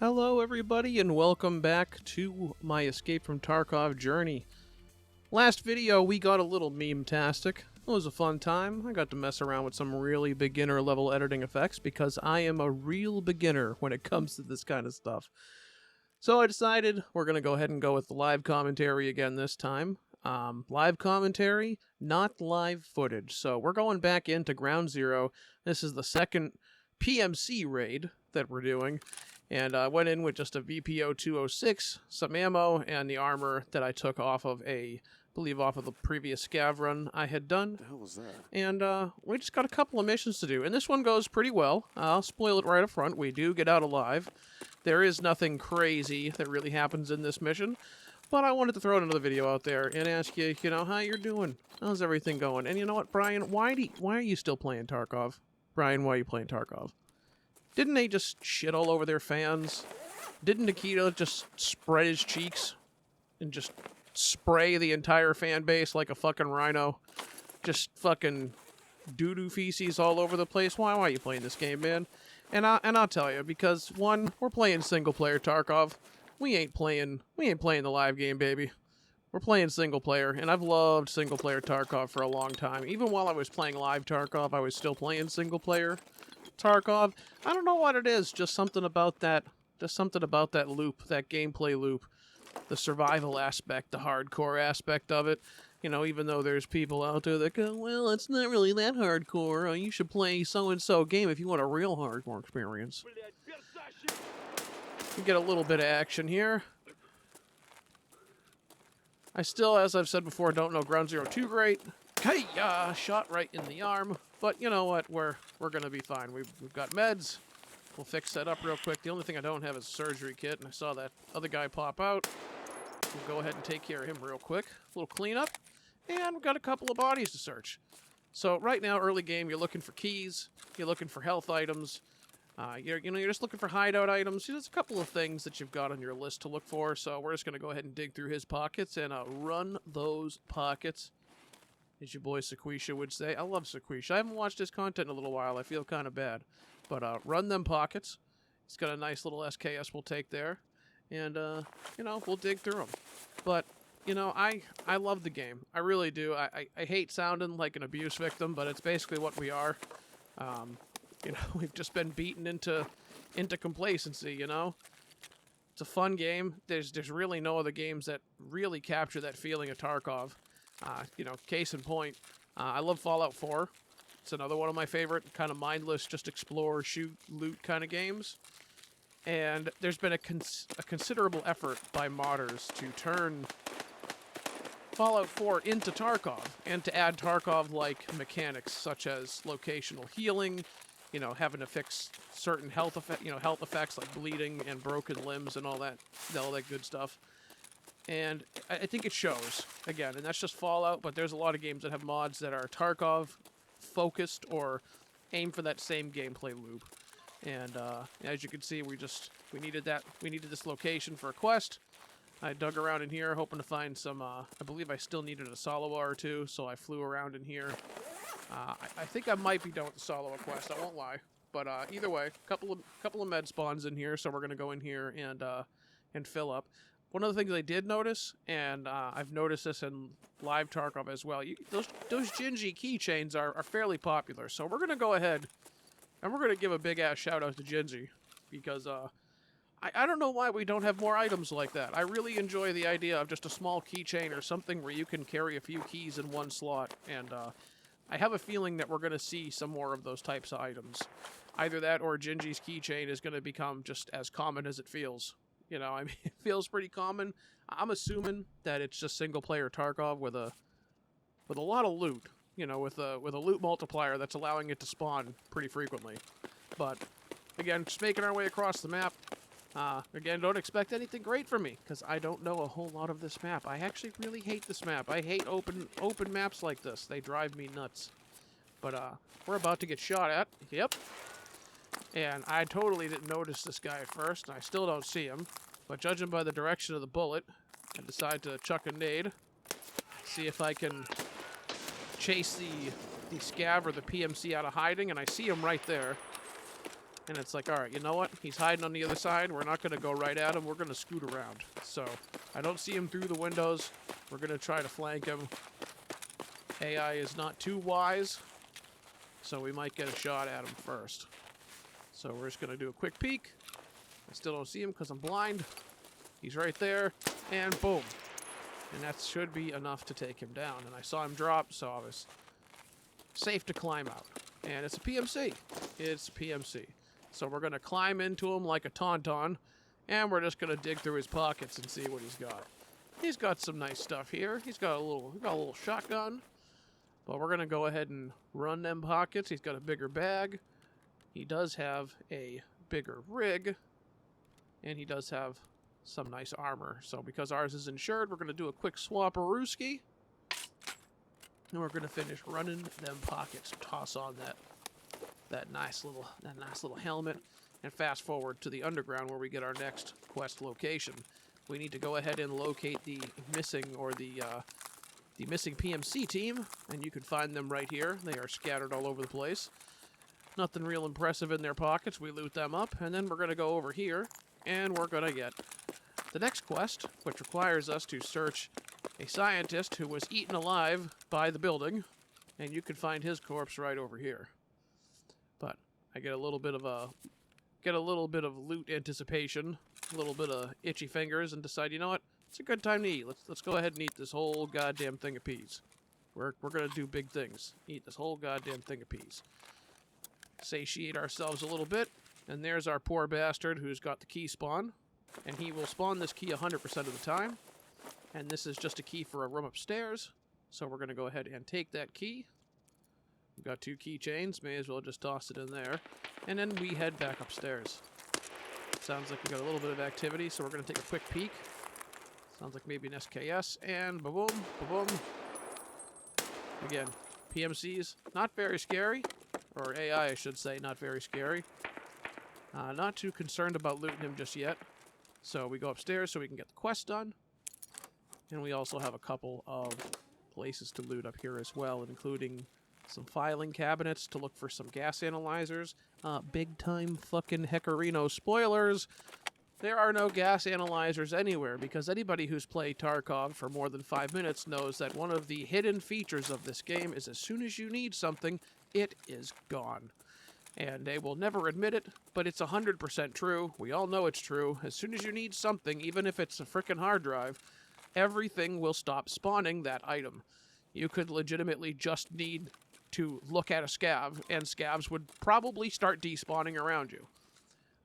Hello, everybody, and welcome back to my Escape from Tarkov journey. Last video, we got a little meme-tastic. It was a fun time. I got to mess around with some really beginner-level editing effects because I am a real beginner when it comes to this kind of stuff. So I decided we're going to go ahead and go with the live commentary again this time. Live commentary, not live footage. So we're going back into Ground Zero. This is the second PMC raid that we're doing. And I went in with just a VPO 206, some ammo, and the armor that I took off of off of the previous scav run I had done. What the hell was that? And we just got a couple of missions to do. And this one goes pretty well. I'll spoil it right up front. We do get out alive. There is nothing crazy that really happens in this mission. But I wanted to throw another video out there and ask you, how you're doing. How's everything going? And you know what, Brian? Why are you still playing Tarkov? Brian, why are you playing Tarkov? Didn't they just shit all over their fans? Didn't Nikita just spread his cheeks and just spray the entire fan base like a fucking rhino? Just fucking doo-doo feces all over the place? Why are you playing this game, man? And I'll tell you, because one, we're playing single-player Tarkov. We ain't playing the live game, baby. We're playing single-player, and I've loved single-player Tarkov for a long time. Even while I was playing live Tarkov, I was still playing single-player Tarkov. I don't know what it is, just something about that loop, that gameplay loop, the survival aspect, the hardcore aspect of it. Even though there's people out there that go, well, it's not really that hardcore. You should play so-and-so game if you want a real hardcore experience. You get a little bit of action here. I still, as I've said before, don't know Ground Zero too great. Hey, shot right in the arm. But you know what? We're gonna be fine. We've got meds. We'll fix that up real quick. The only thing I don't have is a surgery kit, and I saw that other guy pop out. We'll go ahead and take care of him real quick. A little cleanup, and we've got a couple of bodies to search. So right now, early game, you're looking for keys. You're looking for health items. You're just looking for hideout items. There's a couple of things that you've got on your list to look for. So we're just gonna go ahead and dig through his pockets and run those pockets. As your boy Sequisha would say. I love Sequisha. I haven't watched his content in a little while. I feel kind of bad. But run them pockets. He's got a nice little SKS we'll take there. And, we'll dig through them. But, I love the game. I really do. I hate sounding like an abuse victim, but it's basically what we are. We've just been beaten into complacency, It's a fun game. There's really no other games that really capture that feeling of Tarkov. Case in point, I love Fallout 4. It's another one of my favorite kind of mindless, just explore, shoot, loot kind of games. And there's been a considerable effort by modders to turn Fallout 4 into Tarkov and to add Tarkov-like mechanics such as locational healing, having to fix certain health effects like bleeding and broken limbs and all that good stuff. And I think it shows, again, and that's just Fallout, but there's a lot of games that have mods that are Tarkov-focused or aim for that same gameplay loop. And as you can see, we needed this location for a quest. I dug around in here, hoping to find some, I believe I still needed a solo or two, so I flew around in here. I think I might be done with the solo quest, I won't lie. But either way, couple of med spawns in here, so we're going to go in here and fill up. One of the things I did notice, and I've noticed this in live Tarkov as well, those Gingy keychains are fairly popular. So we're going to go ahead, and we're going to give a big-ass shout-out to Gingy, because I don't know why we don't have more items like that. I really enjoy the idea of just a small keychain or something where you can carry a few keys in one slot, and I have a feeling that we're going to see some more of those types of items. Either that or Gingy's keychain is going to become just as common as it feels. It feels pretty common. I'm assuming that it's just single-player Tarkov with a lot of loot. With a loot multiplier that's allowing it to spawn pretty frequently. But again, just making our way across the map. Again, don't expect anything great from me because I don't know a whole lot of this map. I actually really hate this map. I hate open maps like this. They drive me nuts. But we're about to get shot at. Yep. And I totally didn't notice this guy at first, and I still don't see him. But judging by the direction of the bullet, I decide to chuck a nade. See if I can chase the scav or the PMC out of hiding, and I see him right there. And it's like, all right, you know what? He's hiding on the other side. We're not going to go right at him. We're going to scoot around. So I don't see him through the windows. We're going to try to flank him. AI is not too wise, so we might get a shot at him first. So we're just going to do a quick peek. I still don't see him because I'm blind. He's right there, and boom. And that should be enough to take him down. And I saw him drop, so I was safe to climb out. And it's a PMC. It's a PMC. So we're going to climb into him like a tauntaun, and we're just going to dig through his pockets and see what he's got. He's got some nice stuff here. He's got a little shotgun, but we're going to go ahead and run them pockets. He's got a bigger bag. He does have a bigger rig, and he does have some nice armor. So because ours is insured, we're going to do a quick swap-a-rooski, and we're going to finish running them pockets. Toss on that nice little helmet, and fast forward to the underground where we get our next quest location. We need to go ahead and locate the missing PMC team, and you can find them right here. They are scattered all over the place. Nothing real impressive in their pockets. We loot them up, and then we're going to go over here, and we're going to get the next quest, which requires us to search a scientist who was eaten alive by the building, and you can find his corpse right over here. But I get a little bit of loot anticipation, a little bit of itchy fingers, and decide, you know what? It's a good time to eat. Let's go ahead and eat this whole goddamn thing of peas. We're gonna do big things. Eat this whole goddamn thing of peas. Satiate ourselves a little bit, and there's our poor bastard who's got the key spawn, and he will spawn this key 100% of the time. And this is just a key for a room upstairs, so we're gonna go ahead and take that key. We've got 2 keychains, may as well just toss it in there. And then we head back upstairs. Sounds like we got a little bit of activity, so we're going to take a quick peek. Sounds like maybe an SKS, and ba-boom, ba-boom. Again, PMCs, not very scary. Or AI, I should say, not very scary. Not too concerned about looting him just yet. So we go upstairs so we can get the quest done. And we also have a couple of places to loot up here as well, including some filing cabinets to look for some gas analyzers. Big time fucking Heckarino spoilers. There are no gas analyzers anywhere, because anybody who's played Tarkov for more than 5 minutes knows that one of the hidden features of this game is as soon as you need something, it is gone. And they will never admit it, but it's 100% true. We all know it's true. As soon as you need something, even if it's a frickin' hard drive, everything will stop spawning that item. You could legitimately just need to look at a scav, and scavs would probably start despawning around you.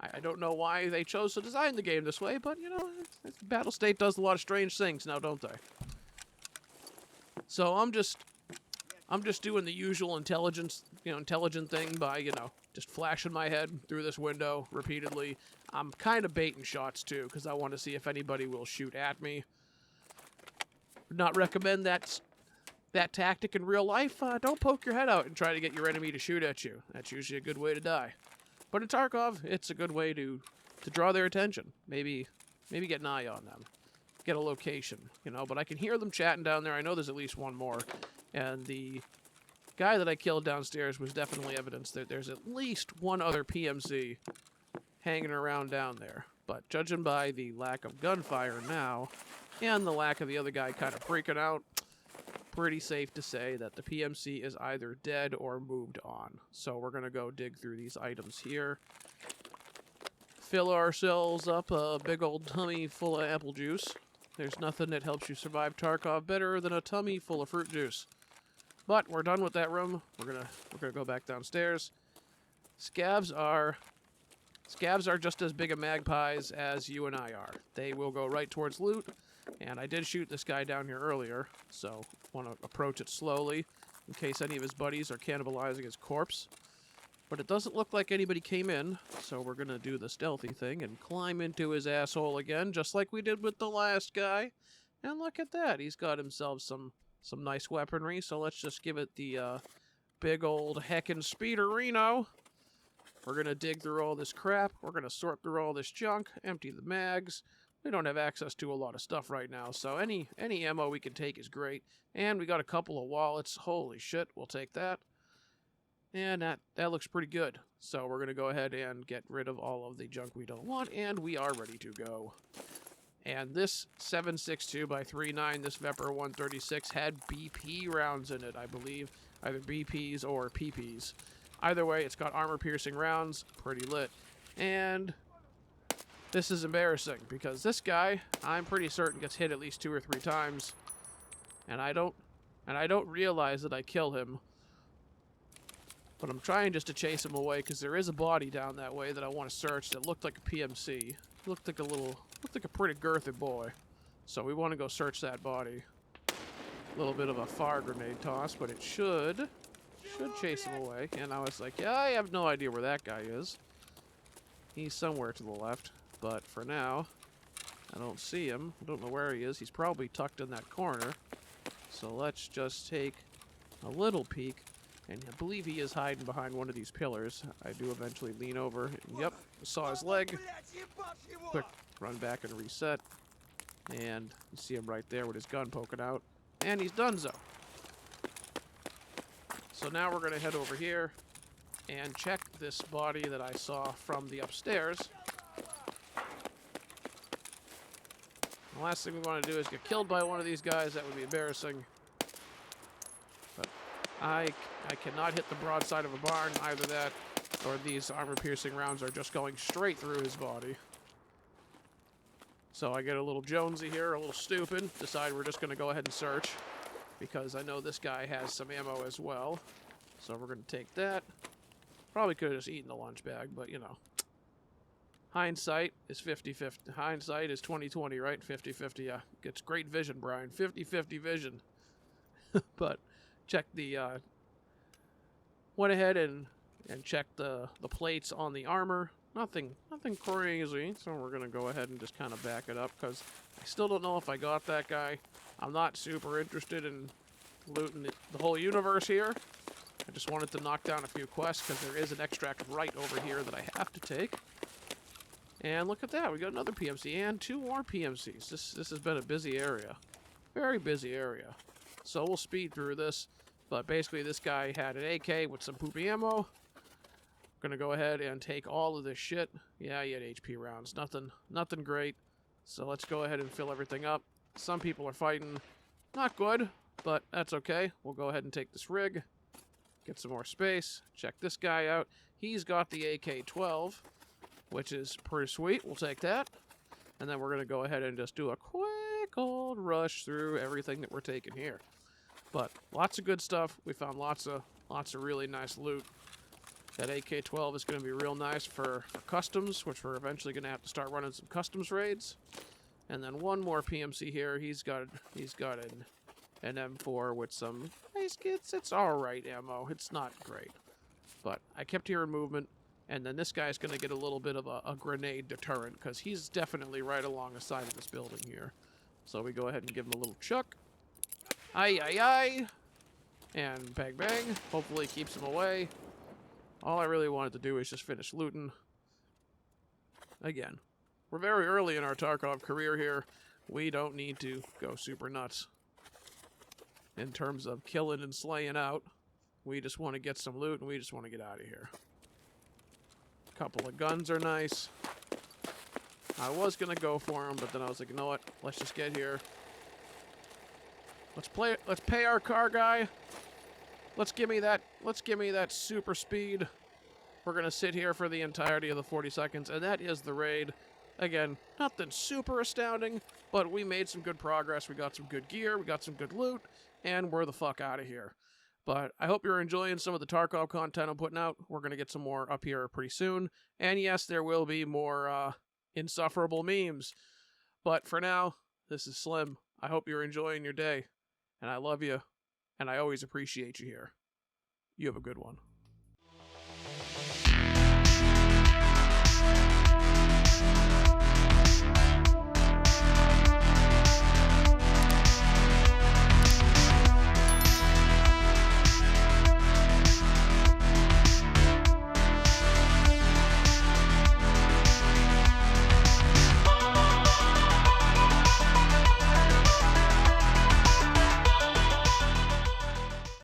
I don't know why they chose to design the game this way, but, you know, Battlestate does a lot of strange things now, don't they? So I'm just doing the usual intelligent thing by, just flashing my head through this window repeatedly. I'm kind of baiting shots, too, because I want to see if anybody will shoot at me. Would not recommend that tactic in real life. Don't poke your head out and try to get your enemy to shoot at you. That's usually a good way to die. But in Tarkov, it's a good way to draw their attention. Maybe get an eye on them. Get a location, But I can hear them chatting down there. I know there's at least one more. And the guy that I killed downstairs was definitely evidence that there's at least one other PMC hanging around down there. But judging by the lack of gunfire now, and the lack of the other guy kind of freaking out, pretty safe to say that the PMC is either dead or moved on. So we're going to go dig through these items here. Fill ourselves up a big old tummy full of apple juice. There's nothing that helps you survive Tarkov better than a tummy full of fruit juice. But we're done with that room. We're gonna go back downstairs. Scavs are just as big a magpies as you and I are. They will go right towards loot. And I did shoot this guy down here earlier, so want to approach it slowly in case any of his buddies are cannibalizing his corpse. But it doesn't look like anybody came in, so we're going to do the stealthy thing and climb into his asshole again, just like we did with the last guy. And look at that, he's got himself some nice weaponry, so let's just give it the big old heckin' speederino. We're going to dig through all this crap, we're going to sort through all this junk, empty the mags. We don't have access to a lot of stuff right now, so any ammo we can take is great. And we got a couple of wallets. Holy shit, we'll take that. And that looks pretty good. So we're going to go ahead and get rid of all of the junk we don't want, and we are ready to go. And this 7.62 by 3.9, this Vepr 136, had BP rounds in it, I believe. Either BPs or PPs. Either way, it's got armor-piercing rounds. Pretty lit. And this is embarrassing, because this guy, I'm pretty certain, gets hit at least 2 or 3 times. And I don't realize that I kill him. But I'm trying just to chase him away, because there is a body down that way that I want to search that looked like a PMC. Looked like a pretty girthy boy. So we want to go search that body. A little bit of a fire grenade toss, but it should chase him away. And I was like, yeah, I have no idea where that guy is. He's somewhere to the left. But for now, I don't see him. I don't know where he is. He's probably tucked in that corner. So let's just take a little peek. And I believe he is hiding behind one of these pillars. I do eventually lean over. And yep, saw his leg. Quick run back and reset. And you see him right there with his gun poking out. And he's donezo. So now we're going to head over here and check this body that I saw from the upstairs. The last thing we want to do is get killed by one of these guys. That would be embarrassing. But I cannot hit the broadside of a barn. Either that or these armor-piercing rounds are just going straight through his body. So I get a little jonesy here, a little stupid. Decide we're just going to go ahead and search, because I know this guy has some ammo as well. So we're going to take that. Probably could have just eaten the lunch bag, but you know. Hindsight is 50-50. Hindsight is 20-20, right? 50-50, yeah. Gets great vision, Brian. 50-50 vision. But check the... went ahead and checked the plates on the armor. Nothing crazy, so we're going to go ahead and just kind of back it up, because I still don't know if I got that guy. I'm not super interested in looting the whole universe here. I just wanted to knock down a few quests, because there is an extract right over here that I have to take. And look at that, we got another PMC and 2 more PMCs. This has been a busy area. Very busy area. So we'll speed through this. But basically this guy had an AK with some poopy ammo. Gonna go ahead and take all of this shit. Yeah, he had HP rounds. Nothing great. So let's go ahead and fill everything up. Some people are fighting. Not good, but that's okay. We'll go ahead and take this rig. Get some more space. Check this guy out. He's got the AK-12, which is pretty sweet. We'll take that. And then we're gonna go ahead and just do a quick old rush through everything that we're taking here. But lots of good stuff. We found lots of really nice loot. That AK-12 is going to be real nice for customs, which we're eventually going to have to start running some customs raids. And then one more PMC here. He's got an M4 with some nice kits. It's all right ammo. It's not great, but I kept hearing movement. And then this guy's going to get a little bit of a grenade deterrent, because he's definitely right along the side of this building here. So we go ahead and give him a little chuck. Aye, aye, aye. And bang, bang. Hopefully keeps him away. All I really wanted to do is just finish looting. Again, we're very early in our Tarkov career here. We don't need to go super nuts in terms of killing and slaying out. We just want to get some loot, and we just want to get out of here. A couple of guns are nice. I was going to go for them, but then I was like, you know what? Let's just get here. Let's pay our car guy. Let's give me that super speed. We're going to sit here for the entirety of the 40 seconds, and that is the raid. Again, nothing super astounding, but we made some good progress. We got some good gear, we got some good loot, and we're the fuck out of here. But I hope you're enjoying some of the Tarkov content I'm putting out. We're going to get some more up here pretty soon. And yes, there will be more insufferable memes. But for now, this is Slim. I hope you're enjoying your day. And I love you. And I always appreciate you here. You have a good one.